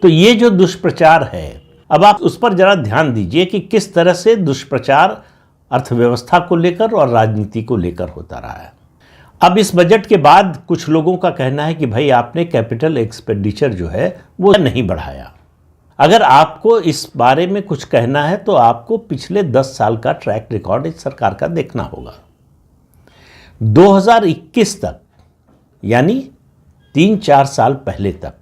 तो ये जो दुष्प्रचार है, अब आप उस पर जरा ध्यान दीजिए कि किस तरह से दुष्प्रचार अर्थव्यवस्था को लेकर और राजनीति को लेकर होता रहा है। अब इस बजट के बाद कुछ लोगों का कहना है कि भाई आपने कैपिटल एक्सपेंडिचर जो है वो नहीं बढ़ाया। अगर आपको इस बारे में कुछ कहना है तो आपको पिछले 10 साल का ट्रैक रिकॉर्ड इस सरकार का देखना होगा। 2021 तक, यानी 3-4 साल पहले तक,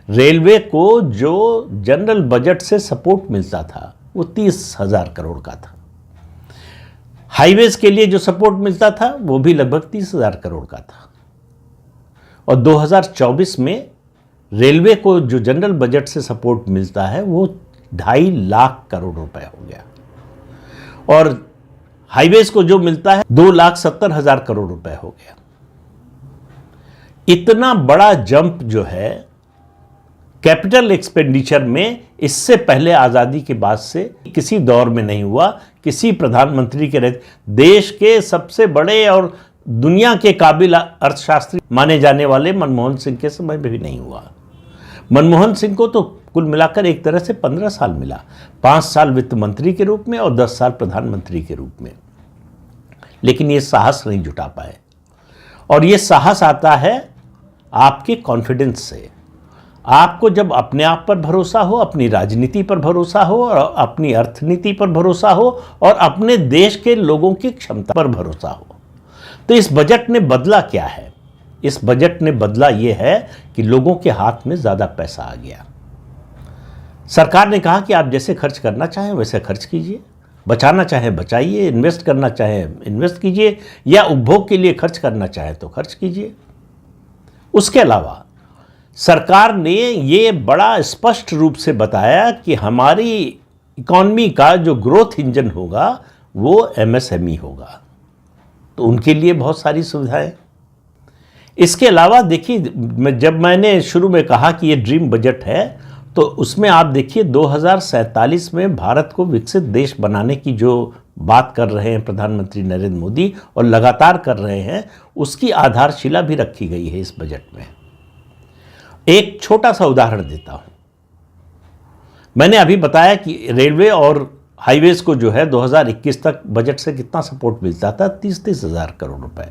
रेलवे को जो जनरल बजट से सपोर्ट मिलता था वो 30,000 करोड़ का था। हाईवेज के लिए जो सपोर्ट मिलता था वो भी लगभग 30,000 करोड़ का था। और 2024 में रेलवे को जो जनरल बजट से सपोर्ट मिलता है वो 2.5 लाख करोड़ रुपए हो गया, और हाईवेज को जो मिलता है 2,70,000 करोड़ रुपए हो गया। इतना बड़ा जंप जो है कैपिटल एक्सपेंडिचर में इससे पहले आज़ादी के बाद से किसी दौर में नहीं हुआ। किसी प्रधानमंत्री के रहते, देश के सबसे बड़े और दुनिया के काबिल अर्थशास्त्री माने जाने वाले मनमोहन सिंह के समय में भी नहीं हुआ। मनमोहन सिंह को तो कुल मिलाकर एक तरह से 15 साल मिला, 5 साल वित्त मंत्री के रूप में और 10 साल प्रधानमंत्री के रूप में, लेकिन ये साहस नहीं जुटा पाए। और ये साहस आता है आपके कॉन्फिडेंस से। आपको जब अपने आप पर भरोसा हो, अपनी राजनीति पर भरोसा हो, और अपनी अर्थनीति पर भरोसा हो, और अपने देश के लोगों की क्षमता पर भरोसा हो। तो इस बजट ने बदला क्या है? इस बजट ने बदला ये है कि लोगों के हाथ में ज़्यादा पैसा आ गया। सरकार ने कहा कि आप जैसे खर्च करना चाहें वैसे खर्च कीजिए, बचाना चाहें बचाइए, इन्वेस्ट करना चाहें इन्वेस्ट कीजिए, या उपभोग के लिए खर्च करना चाहें तो खर्च कीजिए। उसके अलावा सरकार ने ये बड़ा स्पष्ट रूप से बताया कि हमारी इकॉनमी का जो ग्रोथ इंजन होगा वो एमएसएमई होगा, तो उनके लिए बहुत सारी सुविधाएं। इसके अलावा देखिए, जब मैंने शुरू में कहा कि ये ड्रीम बजट है, तो उसमें आप देखिए 2047 में भारत को विकसित देश बनाने की जो बात कर रहे हैं प्रधानमंत्री नरेंद्र मोदी, और लगातार कर रहे हैं, उसकी आधारशिला भी रखी गई है इस बजट में। एक छोटा सा उदाहरण देता हूं। मैंने अभी बताया कि रेलवे और हाईवेज को जो है 2021 तक बजट से कितना सपोर्ट मिलता था, 30,000 करोड़ रुपए।